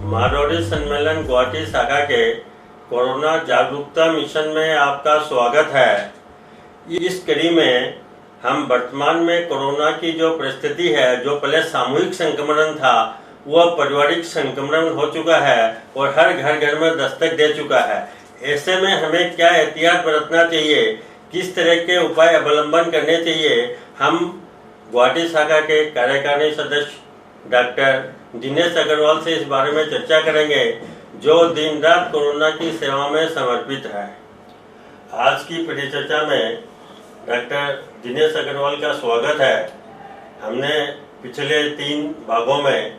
मारवाड़ी सम्मेलन गुवाहाटी शाखा के कोरोना जागरूकता मिशन में आपका स्वागत है। इस कड़ी में हम वर्तमान में कोरोना की जो परिस्थिति है, जो पहले सामूहिक संक्रमण था वह पारिवारिक संक्रमण हो चुका है और हर घर घर में दस्तक दे चुका है। ऐसे में हमें क्या एहतियात बरतना चाहिए, किस तरह के उपाय अवलंबन करने चाहिए, हम गुवाहाटी शाखा के कार्यकारिणी सदस्य डॉक्टर दिनेश अग्रवाल से इस बारे में चर्चा करेंगे, जो दिन रात कोरोना की सेवा में समर्पित है। आज की परिचर्चा में डॉक्टर दिनेश अग्रवाल का स्वागत है। हमने पिछले 3 भागों में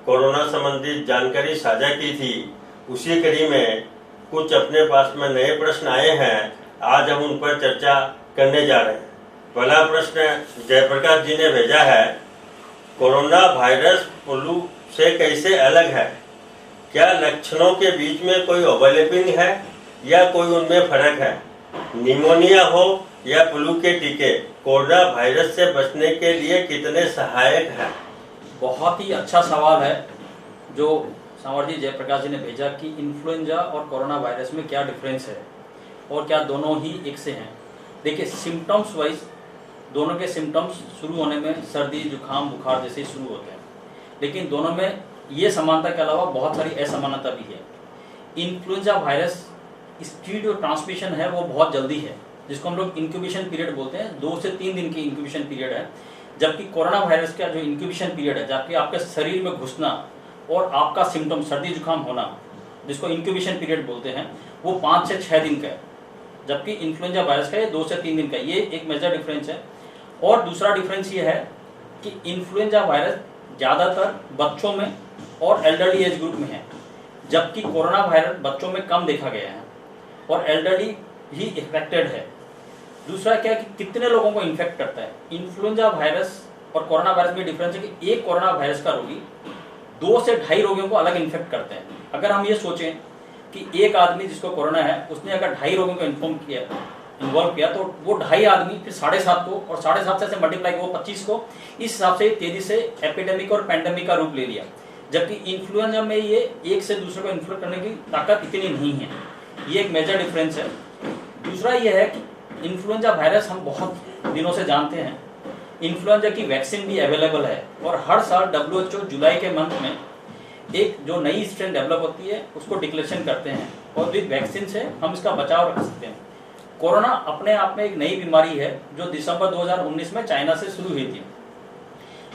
कोरोना संबंधित जानकारी साझा की थी। उसी कड़ी में कुछ अपने पास में नए प्रश्न आए हैं, आज हम उन पर चर्चा करने जा रहे हैं। पहला प्रश्न जयप्रकाश जी ने भेजा है, कोरोना वायरस फ्लू से कैसे अलग है? क्या लक्षणों के बीच में कोई ओवरलैपिंग है या कोई उनमें फर्क है? निमोनिया हो या फ्लू के टीके कोरोना वायरस से बचने के लिए कितने सहायक हैं? बहुत ही अच्छा सवाल है जो सांवर जी जयप्रकाश जी ने भेजा कि इन्फ्लुएंजा और कोरोना वायरस में क्या डिफरेंस है और क्या दोनों ही एक से हैं। देखिए, सिम्टम्स वाइज दोनों के सिम्टम्स शुरू होने में सर्दी, जुकाम, बुखार जैसे ही शुरू होते हैं, लेकिन दोनों में ये समानता के अलावा बहुत सारी असमानता भी है। इन्फ्लुएंजा वायरस इसकी जो ट्रांसमिशन है वो बहुत जल्दी है, जिसको हम लोग इंक्यूबेशन पीरियड बोलते हैं। 2 से 3 दिन की इंक्यूबेशन पीरियड है, जबकि कोरोना वायरस का जो इंक्यूबेशन पीरियड है, जबकि आपके शरीर में घुसना और आपका सिम्टम सर्दी जुकाम होना, जिसको इंक्यूबेशन पीरियड बोलते हैं, वो 5 से 6 दिन का है, जबकि इन्फ्लुएंजा वायरस का ये 2 से 3 दिन का। ये एक मेजर डिफरेंस है। और दूसरा डिफरेंस ये है कि इन्फ्लुएंजा वायरस ज़्यादातर बच्चों में और एल्डरली एज ग्रुप में है, जबकि कोरोना वायरस बच्चों में कम देखा गया है और एल्डरली ही इफेक्टेड है। दूसरा क्या है कि कितने लोगों को इन्फेक्ट करता है। इन्फ्लुएंजा वायरस और कोरोना वायरस में डिफरेंस है कि एक कोरोना वायरस का रोगी 2 से 2.5 रोगियों को अलग इन्फेक्ट करते हैं। अगर हम ये सोचें कि एक आदमी जिसको कोरोना है, उसने अगर 2.5 रोगियों को इन्वॉल्व किया, तो वो 2.5 आदमी फिर 7.5 को, और 7.5 से मल्टीप्लाई वो 25 को, इस हिसाब से तेजी से एपिडेमिक और पैंडेमिक का रूप ले लिया। जबकि इन्फ्लुएंजा में ये एक से दूसरे को इन्फ्लुएंस करने की ताकत इतनी नहीं है। ये एक मेजर डिफरेंस है। दूसरा ये है कि इन्फ्लुएंजा वायरस हम बहुत दिनों से जानते हैं, इन्फ्लुएंजा की वैक्सीन भी अवेलेबल है, और हर साल WHO जुलाई के मंथ में एक जो नई स्ट्रेन डेवलप होती है उसको डिक्लेरेशन करते हैं, और विद वैक्सीन से हम इसका बचाव रख सकते हैं। कोरोना अपने आप में एक नई बीमारी है जो दिसंबर 2019 में चाइना से शुरू हुई थी।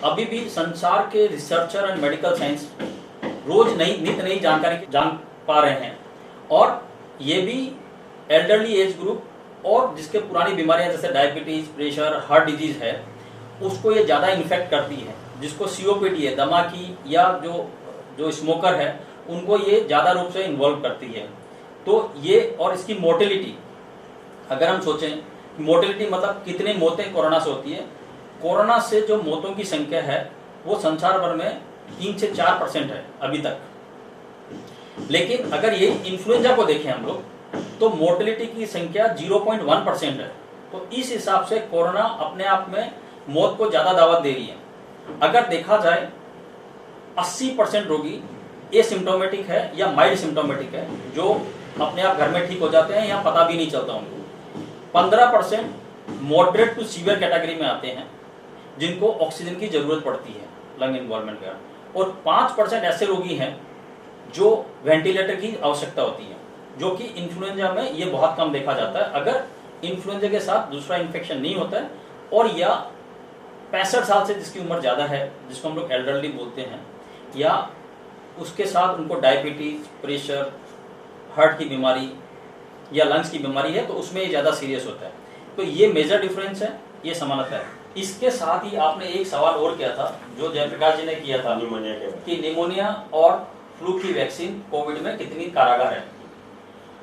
अभी भी संसार के रिसर्चर एंड मेडिकल साइंस रोज नित नई जानकारी जान पा रहे हैं, और ये भी एल्डरली एज ग्रुप और जिसके पुरानी बीमारियां जैसे डायबिटीज, प्रेशर, हार्ट डिजीज है, उसको ये ज्यादा इन्फेक्ट करती है। जिसको COPD है, दमा की, या जो स्मोकर है, उनको ये ज्यादा रूप से इन्वॉल्व करती है। तो ये, और इसकी मोर्टेलिटी, अगर हम सोचें मोर्टेलिटी मतलब कितनी मौतें कोरोना से होती है, कोरोना से जो मौतों की संख्या है वो संसार भर में 3 से 4% है अभी तक। लेकिन अगर ये इन्फ्लुएंजा को देखें हम लोग, तो मोर्टेलिटी की संख्या 0.1% है। तो इस हिसाब से कोरोना अपने आप में मौत को ज्यादा दावत दे रही है। अगर देखा जाए 80% रोगी एसिम्प्टोमेटिक है या माइल्ड सिम्प्टोमेटिक है, जो अपने आप घर में ठीक हो जाते हैं या पता भी नहीं चलता उनको। 15% मॉडरेट टू सीवियर कैटेगरी में आते हैं, जिनको ऑक्सीजन की जरूरत पड़ती है लंग इन्वॉल्वमेंट का, और 5% ऐसे रोगी हैं जो वेंटिलेटर की आवश्यकता होती है, जो कि इन्फ्लुएंजा में ये बहुत कम देखा जाता है। अगर इन्फ्लुएंजा के साथ दूसरा इन्फेक्शन नहीं होता है, और या 65 साल से जिसकी उम्र ज्यादा है, जिसको हम लोग एल्डरली बोलते हैं, या उसके साथ उनको डायबिटीज, प्रेशर, हार्ट की बीमारी या लंग्स की बीमारी है, तो उसमें ये ज्यादा सीरियस होता है। तो ये मेजर डिफरेंस है, ये समानता है। इसके साथ ही आपने एक सवाल और किया था जो जयप्रकाश जी ने किया था, निमोनिया के, कि निमोनिया और फ्लू की वैक्सीन कोविड में कितनी कारगर है।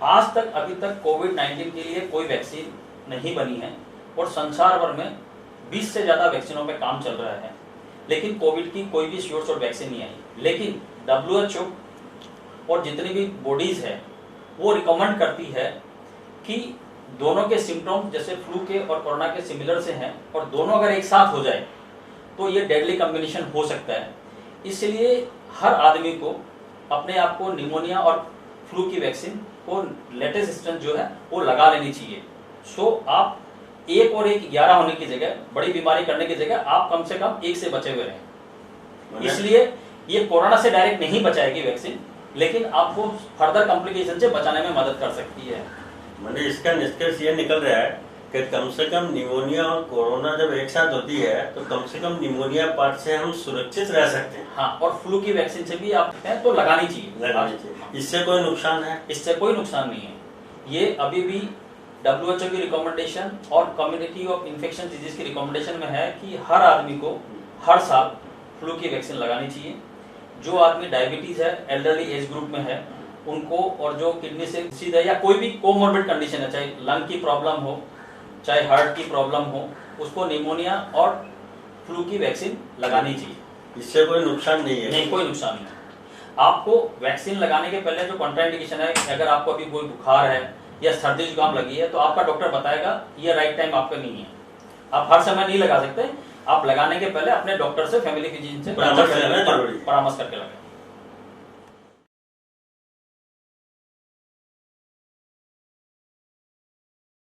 आज तक अभी तक कोविड-19 के लिए कोई वैक्सीन नहीं बनी है, और संसार भर में 20 से ज्यादा वैक्सीनों पे काम चल रहा है, लेकिन कोविड की कोई भी श्योर शॉट वैक्सीन नहीं आई। लेकिन WHO और जितनी भी बॉडीज है वो रिकमेंड करती है कि दोनों के सिम्टम्स जैसे फ्लू के और कोरोना के सिमिलर से हैं, और दोनों अगर एक साथ हो जाए तो ये डेडली कॉम्बिनेशन हो सकता है। इसलिए हर आदमी को अपने आप को निमोनिया और फ्लू की वैक्सीन को लेटेस्ट स्ट्रेन जो है वो लगा लेनी चाहिए। सो आप एक और एक 11 होने की जगह, बड़ी बीमारी करने की जगह आप कम से कम एक से बचे हुए रहें। इसलिए ये कोरोना से डायरेक्ट नहीं बचाएगी वैक्सीन, लेकिन आपको फर्दर कॉम्प्लिकेशन से बचाने में मदद कर सकती है। मैंने इसका निष्कर्ष ये निकल रहा है कि कम से कम निमोनिया और कोरोना जब एक साथ होती है तो कम से कम निमोनिया पार्ट से हम सुरक्षित रह सकते हैं। हाँ, और फ्लू की वैक्सीन से भी आप हैं तो लगानी चाहिए। इससे कोई नुकसान है? इससे कोई नुकसान नहीं है। ये अभी भी WHO की रिकमेंडेशन और कम्युनिटी ऑफ इन्फेक्शन डिजीज की रिकमेंडेशन में है कि हर आदमी को हर साल फ्लू की वैक्सीन लगानी चाहिए। जो आदमी डायबिटीज है, एल्डरली एज ग्रुप में है उनको, और जो किडनी से सीधा या कोई भी कोमोर्बिड कंडीशन है, चाहे लंग की प्रॉब्लम हो चाहे हार्ट की प्रॉब्लम हो, उसको निमोनिया और फ्लू की वैक्सीन लगानी चाहिए। इससे कोई नुकसान नहीं है? नहीं, कोई नुकसान नहीं है। आपको वैक्सीन लगाने के पहले जो कॉन्ट्राइंडिकेशन है, अगर आपको अभी कोई बुखार है या सर्दी जुकाम लगी है तो आपका डॉक्टर बताएगा ये राइट टाइम आपका नहीं है। आप हर समय नहीं लगा सकते। आप लगाने के पहले अपने डॉक्टर से, फैमिली फिजिशियन से परामर्श करके लगाएं।